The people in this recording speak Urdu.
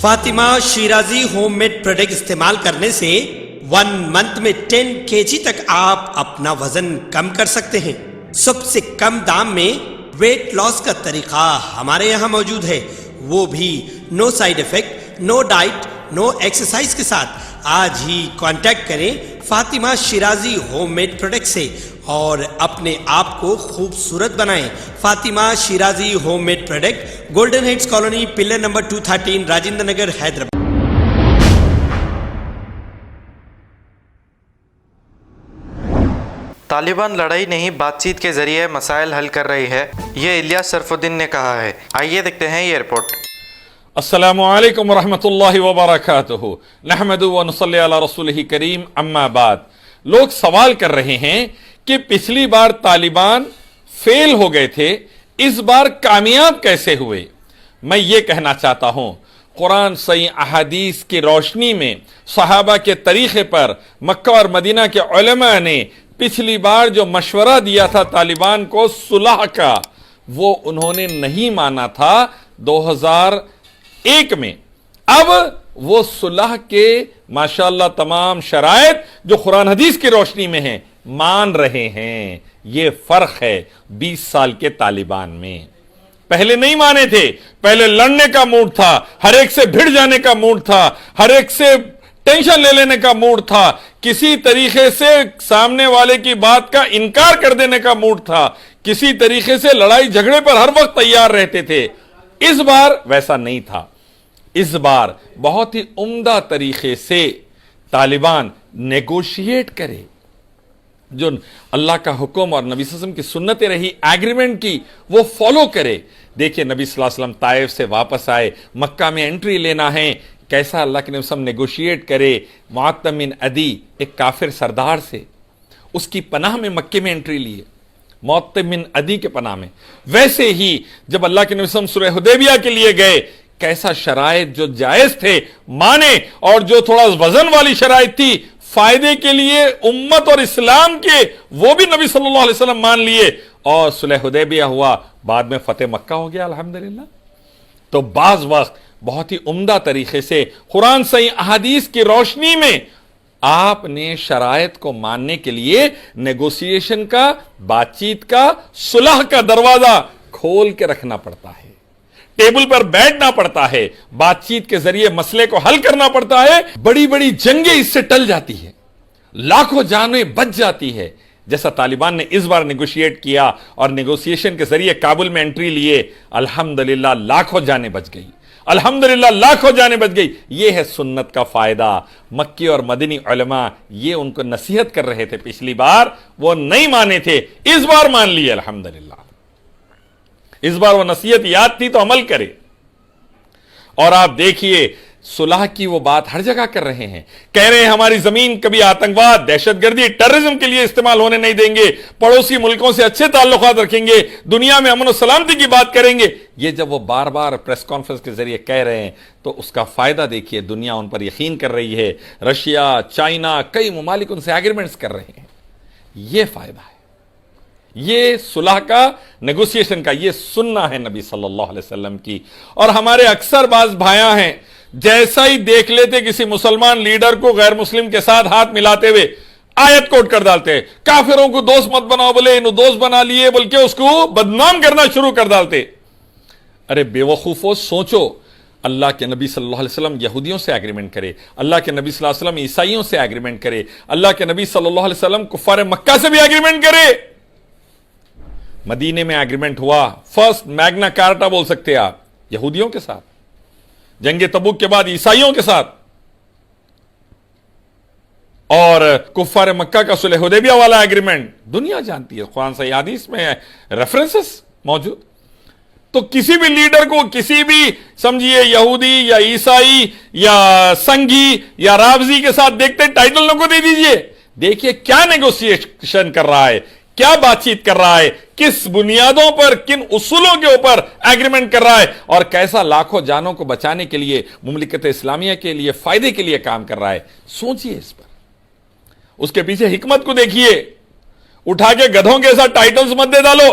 Fatima Shirazi home made product استعمال کرنے سے 1 منتھ میں 10 kg تک آپ اپنا وزن کم کر سکتے ہیں۔ سب سے کم دام میں ویٹ لاس کا طریقہ ہمارے یہاں موجود ہے، وہ بھی no side effect, no diet, no exercise کے ساتھ۔ آج ہی کانٹیکٹ کریں Fatima Shirazi home made product سے اور اپنے آپ کو خوبصورت بنائیں۔ Fatima Shirazi home made product, golden heights colony, pillar number 213، Rajendra Nagar, Hyderabad. Taliban لڑائی نہیں بات چیت کے ذریعے مسائل حل کر رہی ہے، یہ الیاس شرف الدین نے کہا ہے۔ آئیے دیکھتے ہیں یہ رپورٹ۔ السلام علیکم ورحمۃ اللہ وبرکاتہ، نحمد و نصلی علی رسولہ کریم، اما بعد۔ لوگ سوال کر رہے ہیں کہ پچھلی بار طالبان فیل ہو گئے تھے، اس بار کامیاب کیسے ہوئے؟ میں یہ کہنا چاہتا ہوں، قرآن صحیح احادیث کی روشنی میں صحابہ کے طریقے پر مکہ اور مدینہ کے علماء نے پچھلی بار جو مشورہ دیا تھا طالبان کو صلح کا، وہ انہوں نے نہیں مانا تھا 2001 میں۔ اب وہ صلح کے ماشاءاللہ تمام شرائط جو قرآن حدیث کی روشنی میں ہیں مان رہے ہیں۔ یہ فرق ہے 20 سال کے طالبان میں۔ پہلے نہیں مانے تھے، پہلے لڑنے کا موڈ تھا، ہر ایک سے بھڑ جانے کا موڈ تھا، ہر ایک سے ٹینشن لے لینے کا موڈ تھا، کسی طریقے سے سامنے والے کی بات کا انکار کر دینے کا موڈ تھا، کسی طریقے سے لڑائی جھگڑے پر ہر وقت تیار رہتے تھے۔ اس بار ویسا نہیں تھا۔ اس بار بہت ہی عمدہ طریقے سے طالبان نیگوشیٹ کرے، جو اللہ کا حکم اور نبی صلی اللہ علیہ وسلم کی سنتیں رہی ایگریمنٹ کی وہ فالو کرے۔ دیکھیں نبی صلی اللہ علیہ وسلم طائف سے واپس آئے، مکہ میں انٹری لینا ہے، کیسا اللہ کے نبی صلی اللہ علیہ وسلم نیگوشیٹ کرے۔ معتم بن عدی ایک کافر سردار سے، اس کی پناہ میں مکے میں انٹری لیے، معتم بن عدی کے پناہ میں۔ ویسے ہی جب اللہ کے نبی صلی اللہ علیہ وسلم سورہ حدیبیہ کے لیے گئے، کیسا شرائط جو جائز تھے مانے، اور جو تھوڑا وزن والی شرائط تھی فائدے کے لیے امت اور اسلام کے، وہ بھی نبی صلی اللہ علیہ وسلم مان لیے، اور صلح حدیبیہ ہوا، بعد میں فتح مکہ ہو گیا الحمدللہ۔ تو بعض وقت بہت ہی عمدہ طریقے سے قرآن صحیح احادیث کی روشنی میں آپ نے شرائط کو ماننے کے لیے نیگوسیشن کا، بات چیت کا، صلح کا دروازہ کھول کے رکھنا پڑتا ہے، ٹیبل پر بیٹھنا پڑتا ہے، بات چیت کے ذریعے مسئلے کو حل کرنا پڑتا ہے۔ بڑی بڑی جنگیں اس سے ٹل جاتی ہیں، لاکھوں جانیں بچ جاتی ہے، جیسا طالبان نے اس بار نیگوشیٹ کیا اور نیگوسیشن کے ذریعے کابل میں انٹری لیے، الحمدللہ لاکھوں جانیں بچ گئی، الحمدللہ لاکھوں جانیں بچ گئی۔ یہ ہے سنت کا فائدہ۔ مکی اور مدنی علماء یہ ان کو نصیحت کر رہے تھے، پچھلی بار وہ نہیں مانے تھے، اس بار مان لیے الحمدللہ۔ اس بار وہ نصیحت یاد تھی تو عمل کرے۔ اور آپ دیکھیے صلح کی وہ بات ہر جگہ کر رہے ہیں، کہہ رہے ہیں ہماری زمین کبھی آتنکواد، دہشت گردی، ٹیررزم کے لیے استعمال ہونے نہیں دیں گے، پڑوسی ملکوں سے اچھے تعلقات رکھیں گے، دنیا میں امن و سلامتی کی بات کریں گے۔ یہ جب وہ بار بار پریس کانفرنس کے ذریعے کہہ رہے ہیں تو اس کا فائدہ دیکھیے، دنیا ان پر یقین کر رہی ہے، رشیا، چائنا، کئی ممالک ان سے ایگریمنٹس کر رہے ہیں۔ یہ فائدہ ہے، یہ صلح کا، نیگوسیشن کا، یہ سننا ہے نبی صلی اللہ علیہ وسلم کی۔ اور ہمارے اکثر بعض بھائیاں ہیں، جیسا ہی دیکھ لیتے کسی مسلمان لیڈر کو غیر مسلم کے ساتھ ہاتھ ملاتے ہوئے آیت کوٹ کر ڈالتے، کافروں کو دوست مت بناؤ، بولے انہوں دوست بنا لیے، بلکہ اس کو بدنام کرنا شروع کر ڈالتے۔ ارے بے وقوفو، سوچو، اللہ کے نبی صلی اللہ علیہ وسلم یہودیوں سے ایگریمنٹ کرے، اللہ کے نبی صلی اللہ علیہ وسلم عیسائیوں سے ایگریمنٹ کرے، اللہ کے نبی صلی اللہ علیہ وسلم کفار مکہ سے بھی ایگریمنٹ کرے۔ مدینے میں ایگریمنٹ ہوا، فرسٹ میگنا کارٹا بول سکتے آپ، یہودیوں کے ساتھ، جنگ تبوک کے بعد عیسائیوں کے ساتھ، اور کفار مکہ کا صلح حدیبیہ والا ایگریمنٹ دنیا جانتی ہے، قرآن صحیح حدیث میں ریفرنسز موجود۔ تو کسی بھی لیڈر کو، کسی بھی سمجھیے یہودی یا عیسائی یا سنگھی یا رافضی کے ساتھ دیکھتے ٹائٹل نہ کو دے دیجئے، دیکھیے کیا نیگوسیشن کر رہا ہے، کیا بات چیت کر رہا ہے، کس بنیادوں پر، کن اصولوں کے اوپر ایگریمنٹ کر رہا ہے، اور کیسا لاکھوں جانوں کو بچانے کے لیے، مملکت اسلامیہ کے لیے، فائدے کے لیے کام کر رہا ہے۔ سوچئے اس پر، اس کے پیچھے حکمت کو دیکھیے۔ اٹھا کے گدھوں کے ساتھ ٹائٹلز مت دے ڈالو،